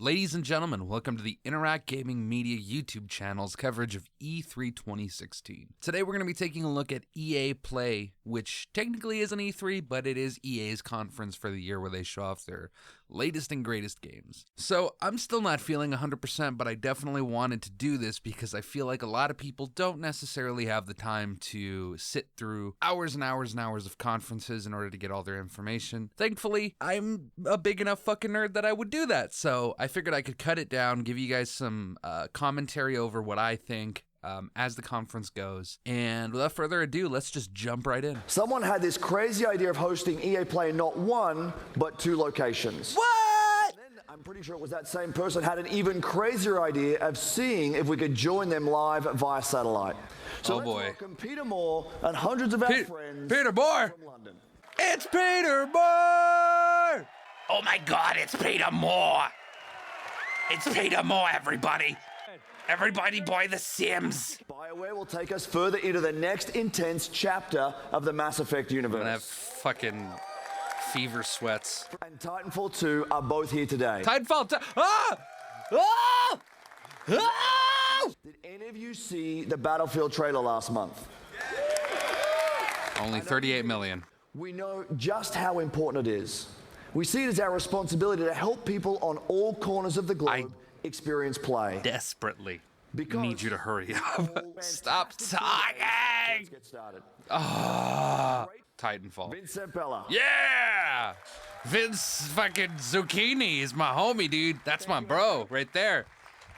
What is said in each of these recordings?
Ladies and gentlemen, welcome to the Interact Gaming Media YouTube channel's coverage of E3 2016. Today we're going to be taking a look at EA Play, which technically isn't E3, but it is EA's conference for the year where they show off their latest and greatest games. So I'm still not feeling 100%, but I definitely wanted to do this because I feel like a lot of people don't necessarily have the time to sit through hours and hours and hours of conferences in order to get all their information. Thankfully, I'm a big enough fucking nerd that I would do that, so I figured I could cut it down, give you guys some commentary over what I think as the conference goes. And without further ado, let's just jump right in. Someone had this crazy idea of hosting EA Play in not one, but two locations. What? And then, I'm pretty sure it was that same person had an even crazier idea of seeing if we could join them live via satellite. So let's welcome Peter Moore and hundreds of our friends Peter Moore! from London. It's Peter Moore! Oh my God, it's Peter Moore! It's Peter Moore, everybody! Everybody buy The Sims! BioWare will take us further into the next intense chapter of the Mass Effect universe. I'm gonna have fucking fever sweats. And Titanfall 2 are both here today. Titanfall Ah! Ah! Ah! Did any of you see the Battlefield trailer last month? Only 38 million. We know just how important it is. We see it as our responsibility to help people on all corners of the globe experience play. Desperately Because need you to hurry up. Stop talking! Let's get started. Titanfall. Vincent Bella. Yeah! Vince fucking Zucchini is my homie, dude. That's my bro right there.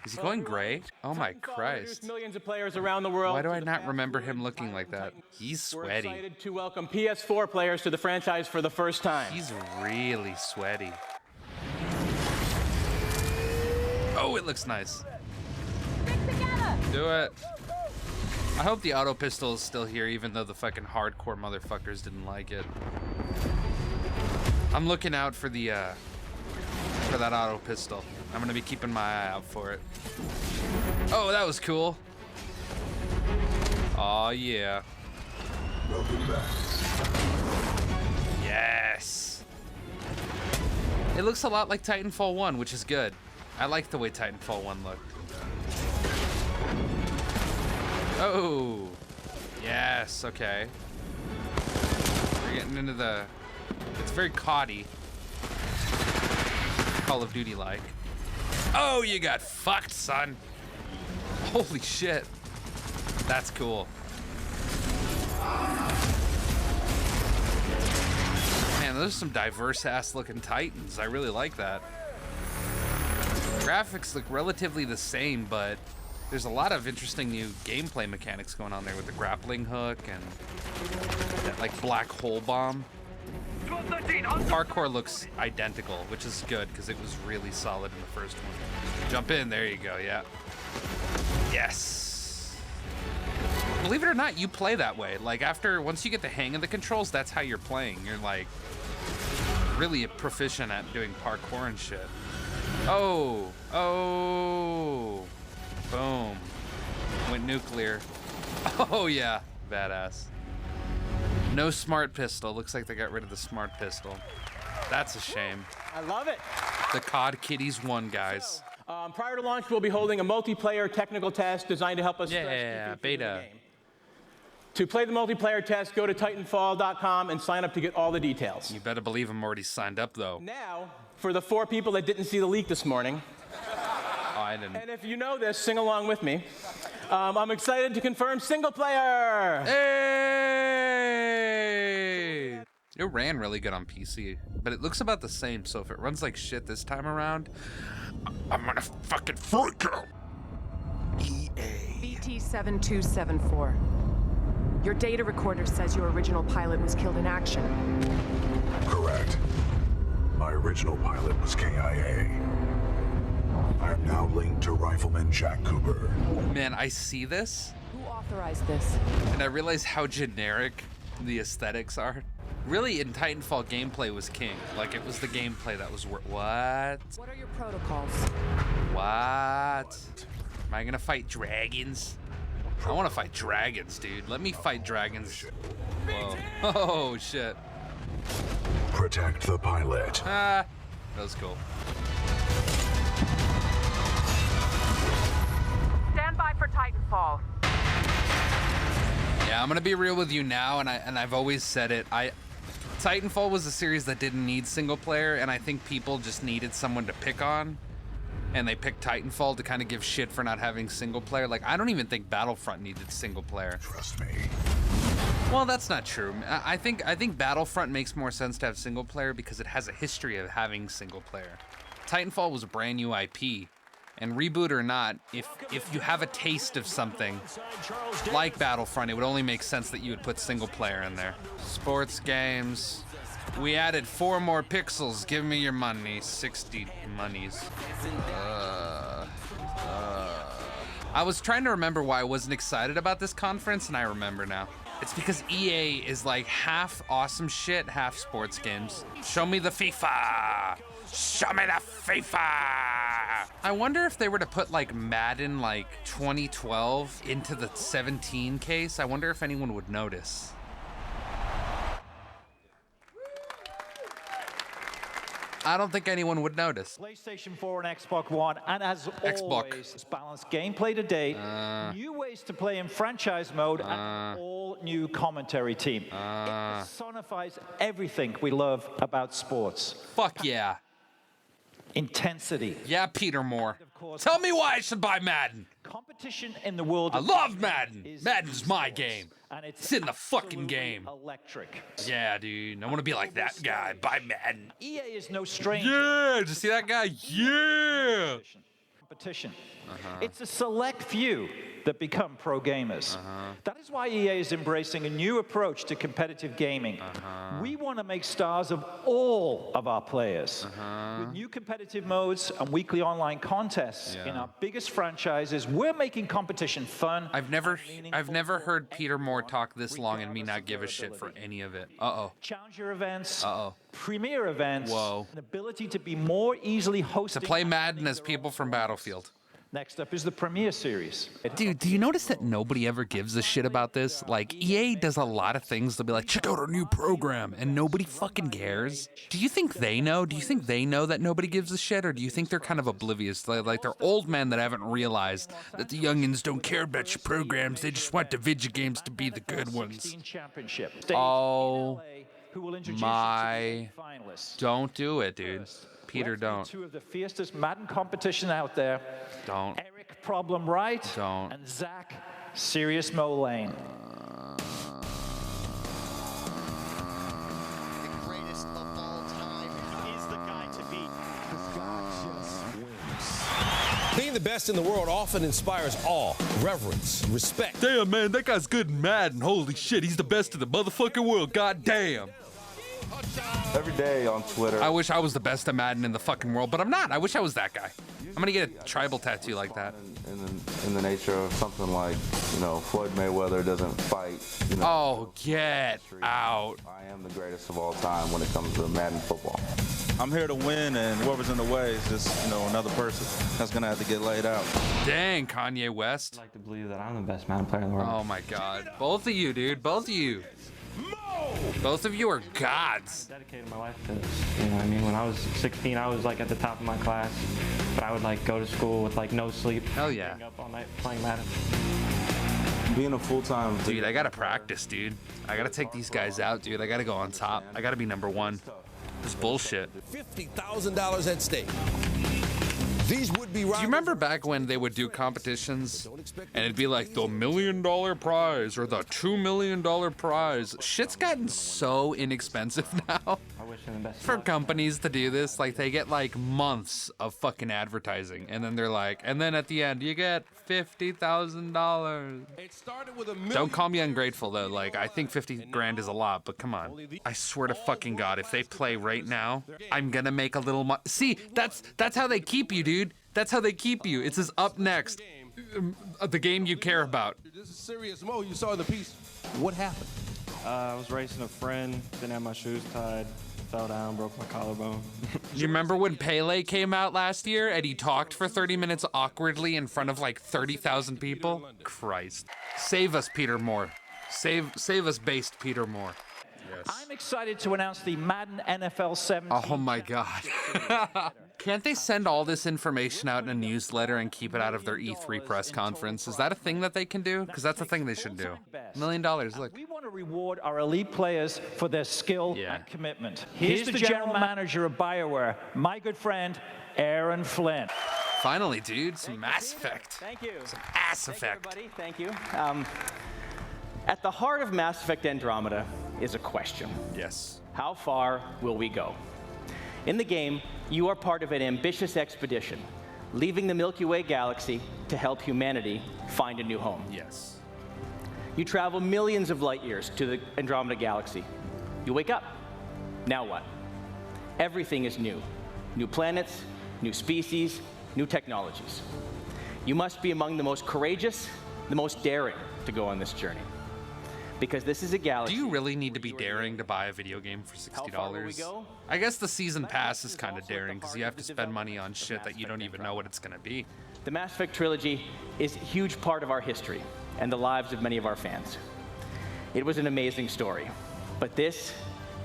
Is he going gray? Oh my Christ. Millions of players around the world. Why do I not remember him looking like that? He's We're sweaty. excited to welcome PS4 players to the franchise for the first time. He's really sweaty. Oh, it looks nice. Do it. I hope the auto pistol is still here, even though the fucking hardcore motherfuckers didn't like it. I'm looking out for the for that auto pistol. I'm gonna be keeping my eye out for it. Oh, that was cool. Oh yeah. Welcome back. Yes. It looks a lot like Titanfall 1, which is good. I like the way Titanfall 1 looked. Oh. Yes, okay. We're getting into the... It's very COD-y. Call of Duty-like. Oh, you got fucked, son. Holy shit. That's cool. Man, those are some diverse-ass looking Titans. I really like that. Graphics look relatively the same, but there's a lot of interesting new gameplay mechanics going on there with the grappling hook and that like black hole bomb. Parkour looks identical, which is good because it was really solid in the first one. Jump in, there you go, yeah. Yes. Believe it or not, you play that way. Like once you get the hang of the controls, that's how you're playing. You're like really proficient at doing parkour and shit. Oh, boom. Went nuclear. Oh yeah, badass. No smart pistol. Looks like they got rid of the smart pistol. That's a shame. I love it. The COD Kitties won, guys. Prior to launch, we'll be holding a multiplayer technical test designed to help us stress Yeah, key features of the beta. game. To play the multiplayer test, go to Titanfall.com and sign up to get all the details. You better believe I'm already signed up, though. Now, for the 4 people that didn't see the leak this morning, Oh, I didn't. and if you know this, sing along with me. I'm excited to confirm single player. Hey! It ran really good on PC, but it looks about the same, so if it runs like shit this time around, I'm gonna fucking freak out. EA. BT-7274. Your data recorder says your original pilot was killed in action. Correct. My original pilot was KIA. I am now linked to Rifleman Jack Cooper. Man, I see this, Who authorized this? and I realize how generic the aesthetics are. Really, in Titanfall, gameplay was king. Like, it was the gameplay that was what? What are your protocols? What? Am I gonna fight dragons? I wanna fight dragons, dude. Let me fight dragons. Whoa. Oh, shit. Protect the pilot. Ah, that was cool. I'm gonna be real with you now, and I've always said it. Titanfall was a series that didn't need single player, and I think people just needed someone to pick on, and they picked Titanfall to kind of give shit for not having single player. Like, I don't even think Battlefront needed single player. Trust me. Well, that's not true. I think Battlefront makes more sense to have single player because it has a history of having single player. Titanfall was a brand new IP, and reboot or not, if you have a taste of something like Battlefront, it would only make sense that you would put single player in there. Sports games. We added 4 more pixels. Give me your money. 60 monies. I was trying to remember why I wasn't excited about this conference, and I remember now. It's because EA is like half awesome shit, half sports games. Show me the FIFA. Show me the FIFA. I wonder if they were to put like Madden like 2012 into the 17 case, I wonder if anyone would notice. I don't think anyone would notice. PlayStation 4 and Xbox One, and as always, balanced gameplay to date, new ways to play in franchise mode, and an all-new commentary team. It personifies everything we love about sports. Fuck yeah. Intensity. Yeah, Peter Moore. Tell me why I should buy Madden. Competition in the world. I love Madden. Madden's my game. And it's in the fucking game. Electric. Yeah, dude. I want to be like that guy. Buy Madden. EA is no stranger. Yeah, did you see that guy? Yeah. Competition. It's a select few that become pro gamers. That is why EA is embracing a new approach to competitive gaming. We want to make stars of all of our players. With new competitive modes and weekly online contests in our biggest franchises, we're making competition fun. I've never heard Peter Moore talk this long and me not give a shit for any of it. Challenger events. Premier events. Whoa. An ability to be more easily hosted. To play Madden as people from Battlefield. Next up is the Premier Series. Dude, do you notice that nobody ever gives a shit about this? Like, EA does a lot of things. They'll be like, check out our new program, and nobody fucking cares. Do you think they know? Do you think they know that nobody gives a shit, or do you think they're kind of oblivious? Like they're old men that haven't realized that the youngins don't care about your programs. They just want the video games to be the good ones. Oh my. Don't do it, dude. Peter, don't. Two of the fiercest Madden competition out there. Don't. Eric Problem Right. Don't. And Zach Serious Mo Lane. The greatest of all time is the guy to beat. This guy just wins. Being the best in the world often inspires awe, reverence, respect. Damn, man, that guy's good in Madden. Holy shit, he's the best in the motherfucking world. God damn. Every day on Twitter. I wish I was the best at Madden in the fucking world, but I'm not. I wish I was that guy. I'm gonna get a tribal tattoo like that. In the nature of something like, Floyd Mayweather doesn't fight. Oh, get out. I am the greatest of all time when it comes to Madden football. I'm here to win, and whoever's in the way is just, another person that's gonna have to get laid out. Dang, Kanye West. I'd like to believe that I'm the best Madden player in the world. Oh my God. Both of you, dude. Both of you. Both of you are gods. I dedicated my life to this. You know what I mean? When I was 16, I was like at the top of my class, but I would like go to school with like no sleep. Hell yeah. Up all night playing Madden. Being a full-time dude, I gotta practice, dude. I gotta take these guys out, dude. I gotta go on top. I gotta be number one. This bullshit. $50,000 at stake. These would be. Do you remember back when they would do competitions and it'd be like the $1 million prize or the $2 million prize? Shit's gotten so inexpensive now for companies to do this. Like they get like months of fucking advertising and then they're like, and then at the end you get $50,000. Don't call me ungrateful though. Like I think 50 grand is a lot, but come on. I swear to fucking God, if they play right now, I'm gonna make a little money. See, that's how they keep you, dude. That's how they keep you. It says up next, the game you care about. This is serious Mo. You saw in the piece. What happened? I was racing a friend, didn't have my shoes tied, fell down, broke my collarbone. You remember when Pele came out last year and he talked for 30 minutes awkwardly in front of like 30,000 people? Christ. Save us, Peter Moore. Save us, based Peter Moore. Yes. I'm excited to announce the Madden NFL 17. Oh my God. Can't they send all this information out in a newsletter and keep it out of their E3 press conference? Is that a thing that they can do? Because that's a thing they should do. $1 million, look. We want to reward our elite players for their skill and commitment. Here's the general manager of BioWare, my good friend, Aaron Flynn. Finally, dude, some Mass Effect. Thank you. Some Mass Effect. Everybody. Thank you. At the heart of Mass Effect Andromeda is a question. Yes. How far will we go? In the game, you are part of an ambitious expedition, leaving the Milky Way galaxy to help humanity find a new home. Yes. You travel millions of light years to the Andromeda galaxy. You wake up. Now what? Everything is new. New planets, new species, new technologies. You must be among the most courageous, the most daring to go on this journey. Because this is a galaxy. Do you really need to be daring to buy a video game for $60? How far will we go? I guess the season pass is kind of daring because you have to spend money on shit that you don't even know what it's going to be. The Mass Effect trilogy is a huge part of our history and the lives of many of our fans. It was an amazing story, but this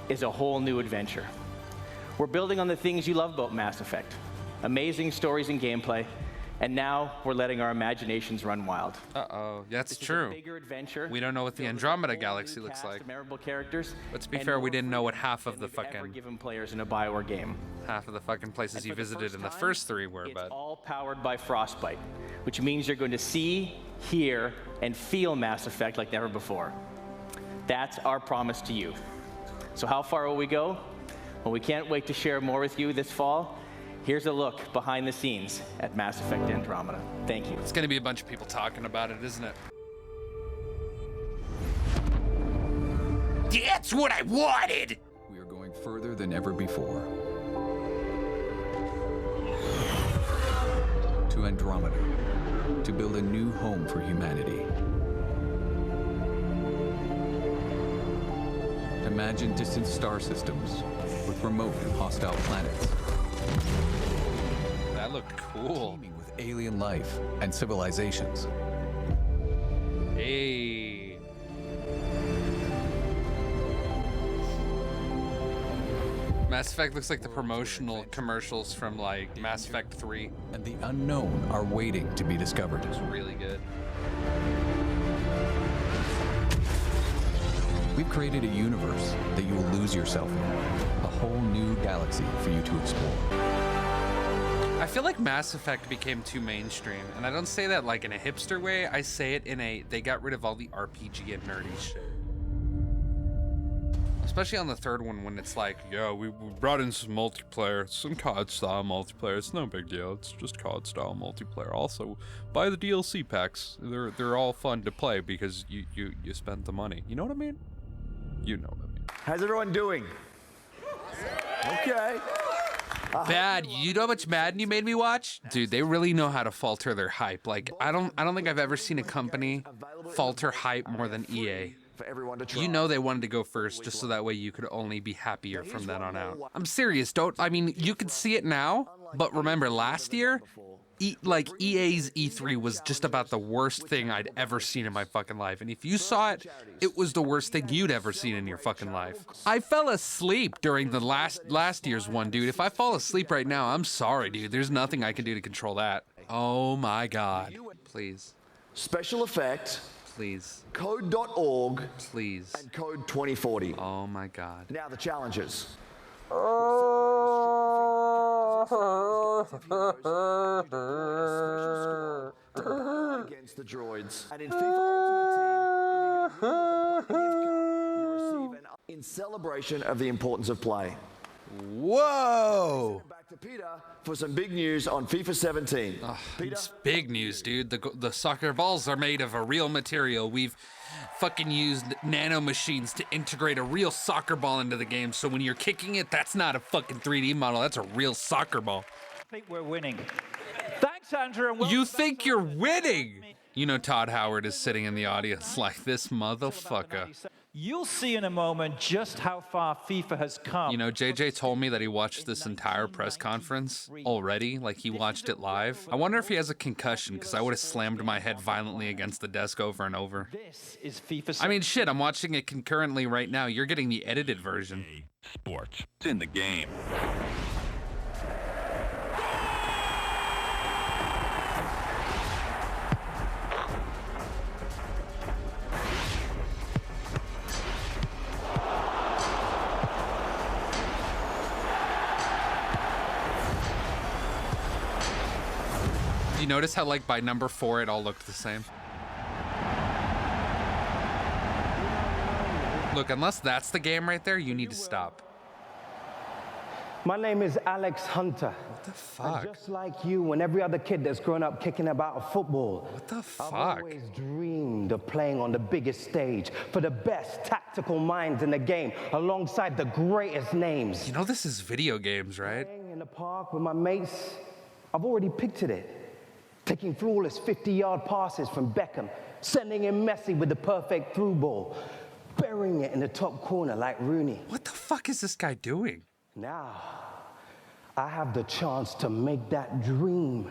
is a whole new adventure. We're building on the things you love about Mass Effect. Amazing stories and gameplay, and now we're letting our imaginations run wild. Uh-oh, that's true. Bigger adventure. We don't know what the Andromeda galaxy looks like. Memorable characters. But to be fair, we didn't know what half of the fucking given players in a BioWare game. Half of the fucking places you visited in the first 3 were, but it's all powered by Frostbite, which means you're going to see, hear, and feel Mass Effect like never before. That's our promise to you. So how far will we go? Well, we can't wait to share more with you this fall. Here's a look behind the scenes at Mass Effect Andromeda. Thank you. It's going to be a bunch of people talking about it, isn't it? That's what I wanted! We are going further than ever before. To Andromeda, to build a new home for humanity. Imagine distant star systems with remote and hostile planets. That looked cool. Teeming with alien life and civilizations. Hey. Mass Effect looks like the promotional commercials from like Mass Effect 3. And the unknown are waiting to be discovered. It's really good. We've created a universe that you will lose yourself in. A whole new galaxy for you to explore. I feel like Mass Effect became too mainstream, and I don't say that like in a hipster way, I say it in a, they got rid of all the RPG and nerdy shit. Especially on the 3rd one when it's like, yeah, we brought in some multiplayer, some COD style multiplayer, it's no big deal, it's just COD style multiplayer. Also, buy the DLC packs, they're all fun to play because you spent the money. You know what I mean? You know what I mean. How's everyone doing? Okay. Bad. You know how much Madden you made me watch? Dude, they really know how to falter their hype. Like, I don't think I've ever seen a company falter hype more than EA. For everyone to try. You know they wanted to go first just so that way you could only be happier from then on out. I'm serious, I mean, you could see it now, but remember last year, EA's E3 was just about the worst thing I'd ever seen in my fucking life. And if you saw it, it was the worst thing you'd ever seen in your fucking life. I fell asleep during the last year's one, dude. If I fall asleep right now, I'm sorry, dude. There's nothing I can do to control that. Oh my God. Please. Special effect. Please. Code.org. Please. And Code 2040. Oh my God. Now the challenges. Against the droids. And in FIFA Ultimate Team, you receive in celebration of the importance of play. Whoa! Back to Peter for some big news on FIFA 17. Peter? It's big news, dude. The soccer balls are made of a real material. We've fucking used nano machines to integrate a real soccer ball into the game. So when you're kicking it, that's not a fucking 3D model. That's a real soccer ball. I think we're winning. Thanks, Andrew. And you think you're winning? You know Todd Howard is sitting in the audience like this motherfucker. You'll see in a moment just how far FIFA has come. You know, JJ told me that he watched this entire press conference already, like he watched it live. I wonder if he has a concussion, because I would have slammed my head violently against the desk over and over. This is FIFA. I mean, shit, I'm watching it concurrently right now. You're getting the edited version. Sports. It's in the game. Do you notice how, like, by number 4, it all looked the same? Look, unless that's the game right there, you need to stop. My name is Alex Hunter. What the fuck? And just like you and every other kid that's grown up kicking about football. What the fuck? I've always dreamed of playing on the biggest stage for the best tactical minds in the game, alongside the greatest names. You know this is video games, right? Playing in the park with my mates, I've already pictured it. Taking flawless 50-yard passes from Beckham, sending in Messi with the perfect through ball, burying it in the top corner like Rooney. What the fuck is this guy doing? Now, I have the chance to make that dream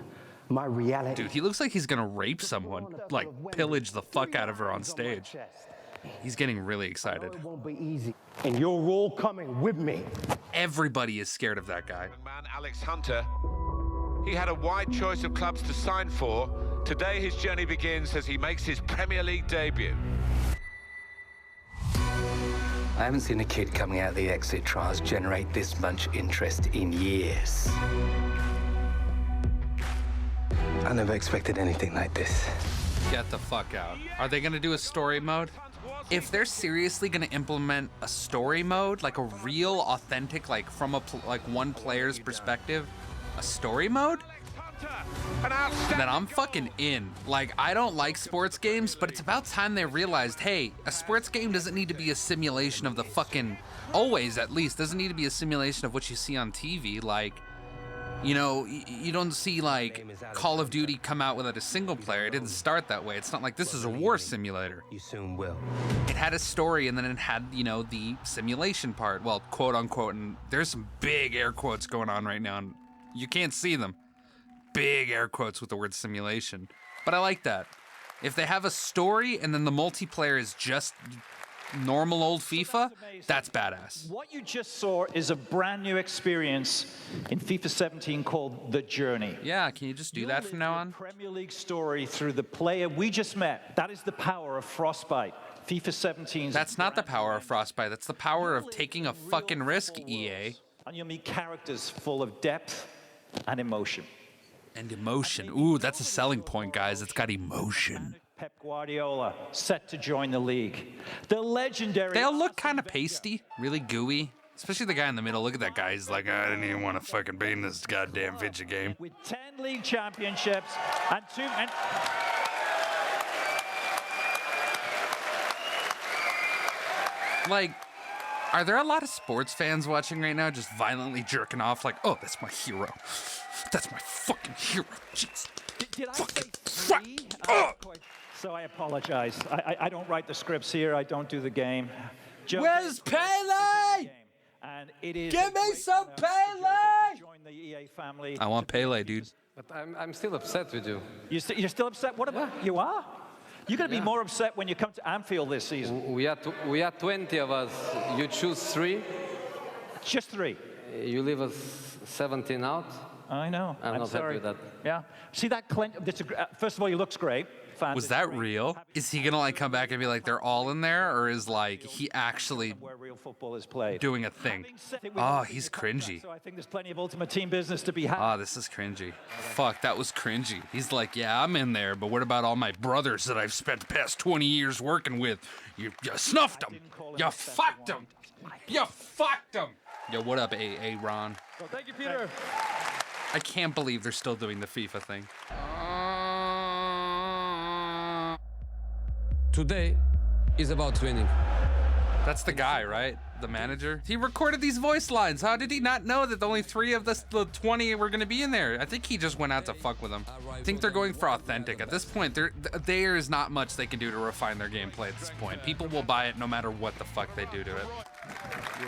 my reality. Dude, he looks like he's gonna rape someone, like pillage the fuck out of her on stage. He's getting really excited. It won't be easy, and you're all coming with me. Everybody is scared of that guy. Man Alex Hunter, he had a wide choice of clubs to sign for. Today his journey begins as he makes his Premier League debut. I haven't seen a kid coming out of the exit trials generate this much interest in years. I never expected anything like this. Get the fuck out. Are they gonna do a story mode? If they're seriously gonna implement a story mode, like a real, authentic, like from a one player's perspective, a story mode, then I'm fucking in. Like, I don't like sports games, but it's about time they realized, hey, a sports game doesn't need to be a simulation of the fucking, always at least, doesn't need to be a simulation of what you see on TV. Like, you know, you don't see like Call of Duty come out without a single player. It didn't start that way. It's not like this is a war simulator. You soon will. It had a story, and then it had, you know, the simulation part. Well, quote unquote, and there's some big air quotes going on right now, and you can't see them. Big air quotes with the word simulation. But I like that. If they have a story and then the multiplayer is just normal old FIFA, that's badass. What you just saw is a brand new experience in FIFA 17 called The Journey. Yeah, can you just do that from now on? Premier League story through the player we just met. That is the power of Frostbite. FIFA 17. That's not the power of Frostbite. That's the power of taking a fucking risk, EA. And you'll meet characters full of depth and emotion. And emotion. Ooh, that's a selling point, guys. It's got emotion. Pep Guardiola set to join the league. The legendary. They all look kind of pasty, really gooey. Especially the guy in the middle. Look at that guy. He's like, I didn't even want to fucking be in this goddamn video game. With 10 league championships and 2. Like, are there a lot of sports fans watching right now just violently jerking off like, oh, that's my hero. That's my fucking hero. Jeez. Did I say 3? So I apologize. I don't write the scripts here. I don't do the game. Where's Pele? And it is Give me some Pele! Join the EA family. I want Pele, dude. But I'm still upset with you. You're still upset? What about you are? You're going to be more upset when you come to Anfield this season. We are 20 of us. You choose 3. Just 3. You leave us 17 out. I know. I'm not sorry. happy with that. Yeah. See that Clint? First of all, he looks great. Was that real? Is he gonna like come back and be like they're all in there, or is like he actually where real football is played doing a thing? Oh, he's cringy. So I think there's plenty of Ultimate Team business to be had. Oh, this is cringy. Fuck, that was cringy. He's like, yeah, I'm in there, but what about all my brothers that I've spent the past 20 years working with? You snuffed them. You fucked them. You fucked them. Yo, what up, Ron? Well, thank you, Peter. I can't believe they're still doing the FIFA thing. Today is about winning. That's the guy, right? The manager? He recorded these voice lines. How did he not know that only 3 of the 20 were going to be in there? I think he just went out to fuck with them. I think they're going for authentic. At this point, there is not much they can do to refine their gameplay at this point. People will buy it no matter what the fuck they do to it.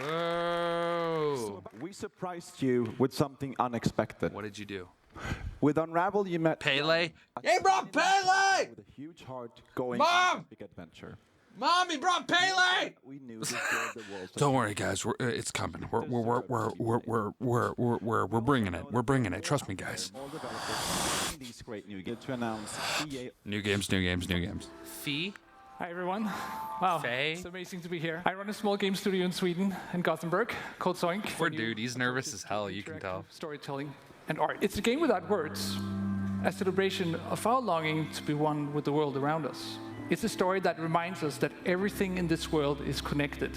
Whoa. We surprised you with something unexpected. What did you do? With Unravel, you met Pele. He brought Pele! With a huge heart going Mom! on a big adventure. Mom, he brought Pele! We knew this was the world. Don't worry, guys. It's coming. We're bringing it. We're bringing it. Trust me, guys. These great new games to announce EA. New games. Fee. Hi, everyone. Wow, Faye. It's amazing to be here. I run a small game studio in Sweden, in Gothenburg, called Zoink. Poor dude, he's nervous as hell, you can tell. Storytelling and art. It's a game without words, a celebration of our longing to be one with the world around us. It's a story that reminds us that everything in this world is connected,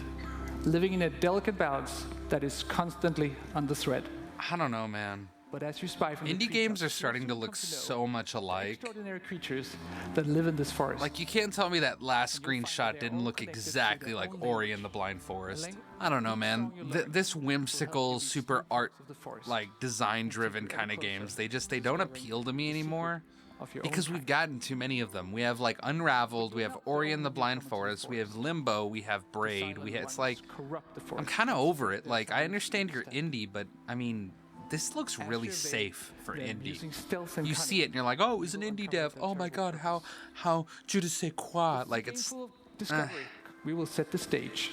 living in a delicate balance that is constantly on the thread. I don't know, man. But as you spy from Indie games are starting to look so much alike. Extraordinary creatures that live in this forest. Like, you can't tell me that last screenshot didn't look exactly like Ori and the Blind Forest. I don't know, man. This whimsical, super art, like, design-driven kind of games, they don't appeal to me anymore. Because we've gotten too many of them. We have, like, Unraveled, we have Ori and the Blind Forest, we have Limbo, we have Braid, it's like, I'm kind of over it. Like, I understand you're indie, but, I mean, this looks really safe for indie. You see it and you're like, oh, it's an indie dev. Oh my god, how je ne sais quoi. Like, it's... We will set the stage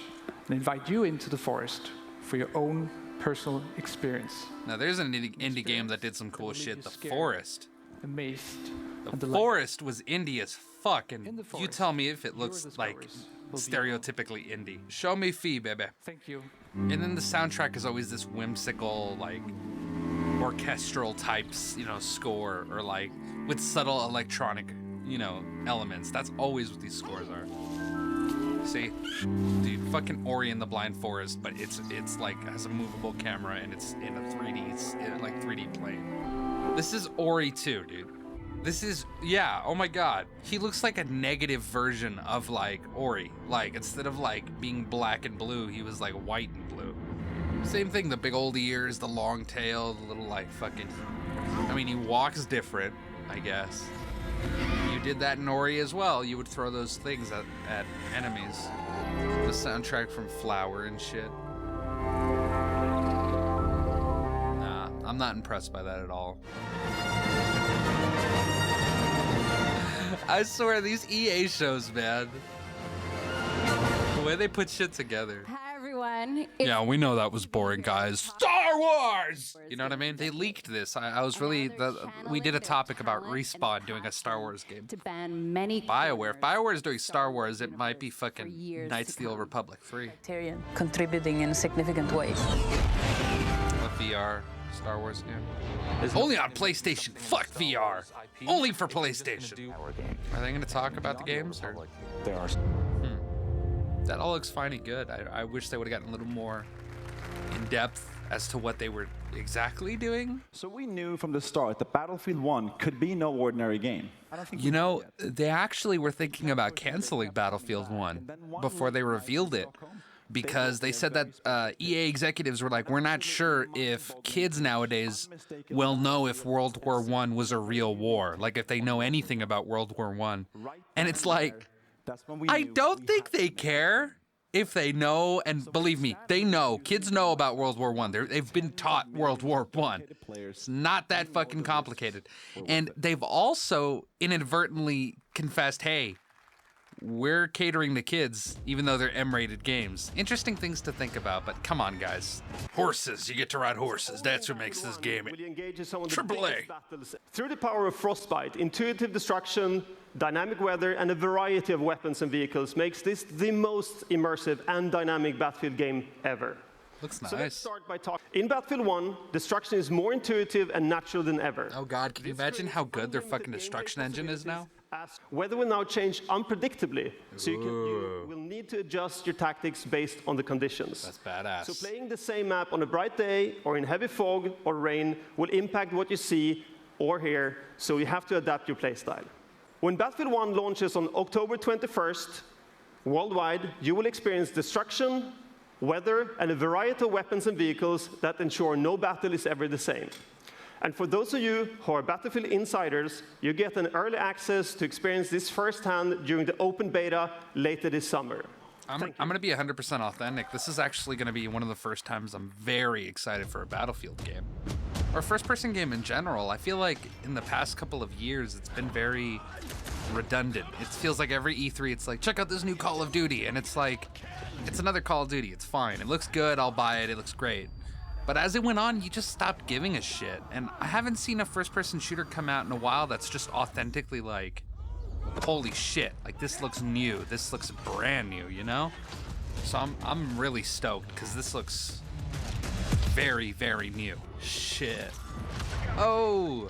and invite you into the forest for your own personal experience. Now, there's an indie game that did some cool shit, The Forest. Amazed. The Forest was indie as fuck, and you tell me if it looks like stereotypically indie. Show me Fee, baby. Thank you. And then the soundtrack is always this whimsical, like, orchestral types, score, or like with subtle electronic, elements. That's always what these scores are. See, dude, fucking Ori and the Blind Forest, but it's like has a movable camera and it's in a 3D plane. This is Ori 2, dude. This is, yeah, oh my god. He looks like a negative version of, like, Ori. Like, instead of, like, being black and blue, he was, like, white and blue. Same thing, the big old ears, the long tail, the little, like, fucking... I mean, he walks different, I guess. You did that in Ori as well. You would throw those things at enemies. The soundtrack from Flower and shit. Nah, I'm not impressed by that at all. I swear, these EA shows, man. The way they put shit together. Hi, everyone. Yeah, we know that was boring, guys. Star Wars! You know what I mean? They leaked this. I was really... we did a topic about Respawn doing a Star Wars game. To ban many... BioWare. If BioWare is doing Star Wars, it might be fucking Knights of the Old Republic 3. Contributing in significant ways. A VR Star Wars game. Only on PlayStation. Fuck VR. Only for PlayStation. Are they going to talk about the games? Or? There are. That all looks fine and good. I wish they would have gotten a little more in depth as to what they were exactly doing. So we knew from the start that Battlefield 1 could be no ordinary game. You know, they actually were thinking about canceling Battlefield 1 before they revealed it. Because they said that EA executives were like, we're not sure if kids nowadays will know if World War I was a real war. Like, if they know anything about World War I. And it's like, I don't think they care if they know. And believe me, they know. Kids know about World War I. They've been taught World War I. It's not that fucking complicated. And they've also inadvertently confessed, hey, we're catering to kids, even though they're M-rated games. Interesting things to think about, but come on, guys. Horses, you get to ride horses. That's what makes this game AAA. Through the power of Frostbite, intuitive destruction, dynamic weather, and a variety of weapons and vehicles makes this the most immersive and dynamic Battlefield game ever. Looks nice. So let's start by talking. In Battlefield 1, destruction is more intuitive and natural than ever. Oh god, can you imagine how good their fucking destruction engine is now? Weather will now change unpredictably, so you will need to adjust your tactics based on the conditions. That's badass. So playing the same map on a bright day or in heavy fog or rain will impact what you see or hear, so you have to adapt your playstyle. When Battlefield 1 launches on October 21st, worldwide, you will experience destruction, weather, and a variety of weapons and vehicles that ensure no battle is ever the same. And for those of you who are Battlefield insiders, you get an early access to experience this firsthand during the open beta later this summer. I'm going to be 100% authentic. This is actually going to be one of the first times I'm very excited for a Battlefield game. Or a first-person game in general. I feel like in the past couple of years, it's been very redundant. It feels like every E3, it's like, check out this new Call of Duty. And it's like, it's another Call of Duty. It's fine. It looks good. I'll buy it. It looks great. But as it went on, you just stopped giving a shit. And I haven't seen a first-person shooter come out in a while that's just authentically like, holy shit, like this looks new. This looks brand new, you know? So I'm really stoked because this looks very, very new. Shit. Oh.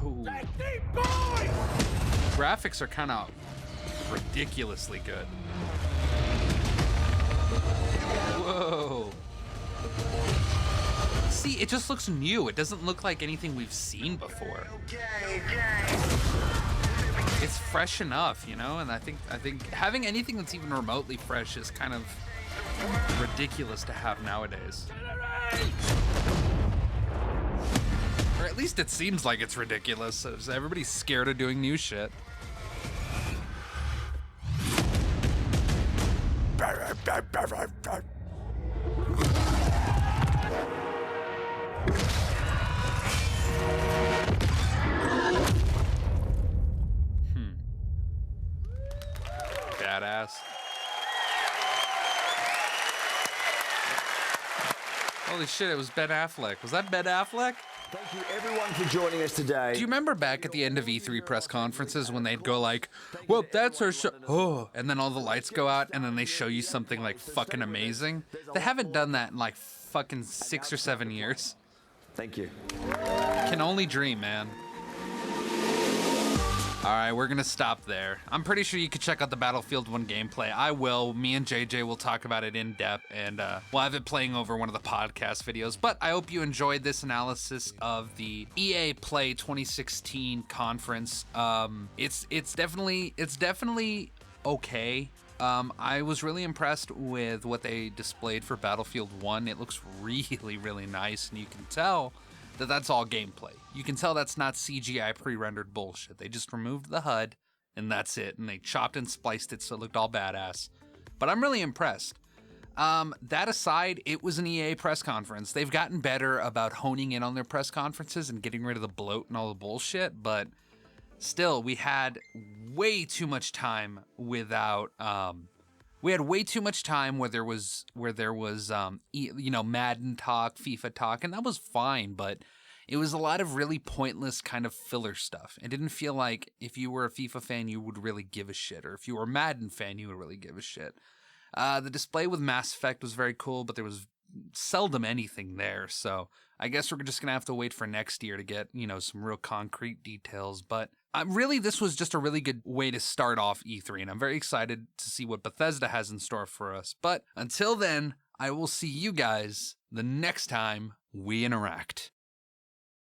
Ooh. Graphics are kind of ridiculously good. Whoa. See, it just looks new. It doesn't look like anything we've seen before. It's fresh enough, you know, and I think having anything that's even remotely fresh is kind of ridiculous to have nowadays. Or at least it seems like it's ridiculous. So everybody's scared of doing new shit. Badass. Holy shit, it was Ben Affleck. Was that Ben Affleck? Thank you everyone for joining us today. Do you remember back at the end of E3 press conferences when they'd go like, well, that's our show, oh, and then all the lights go out and then they show you something like fucking amazing? They haven't done that in like fucking 6 or 7 years. Thank you. Can only dream, man. All right, we're gonna stop there. I'm pretty sure you could check out the Battlefield 1 gameplay. I will. Me and JJ will talk about it in depth, and we'll have it playing over one of the podcast videos. But I hope you enjoyed this analysis of the EA Play 2016 conference. It's definitely okay. I was really impressed with what they displayed for Battlefield 1. It looks really, really nice, and you can tell that that's all gameplay. You can tell that's not CGI pre-rendered bullshit. They just removed the HUD, and that's it. And they chopped and spliced it so it looked all badass. But I'm really impressed. That aside, it was an EA press conference. They've gotten better about honing in on their press conferences and getting rid of the bloat and all the bullshit, but still, we had way too much time without... we had way too much time where there was you know, Madden talk, FIFA talk, and that was fine, but it was a lot of really pointless kind of filler stuff. It didn't feel like if you were a FIFA fan, you would really give a shit, or if you were a Madden fan, you would really give a shit. The display with Mass Effect was very cool, but there was seldom anything there, so I guess we're just gonna have to wait for next year to get, you know, some real concrete details, but really, this was just a really good way to start off E3, and I'm very excited to see what Bethesda has in store for us. But until then, I will see you guys the next time we interact.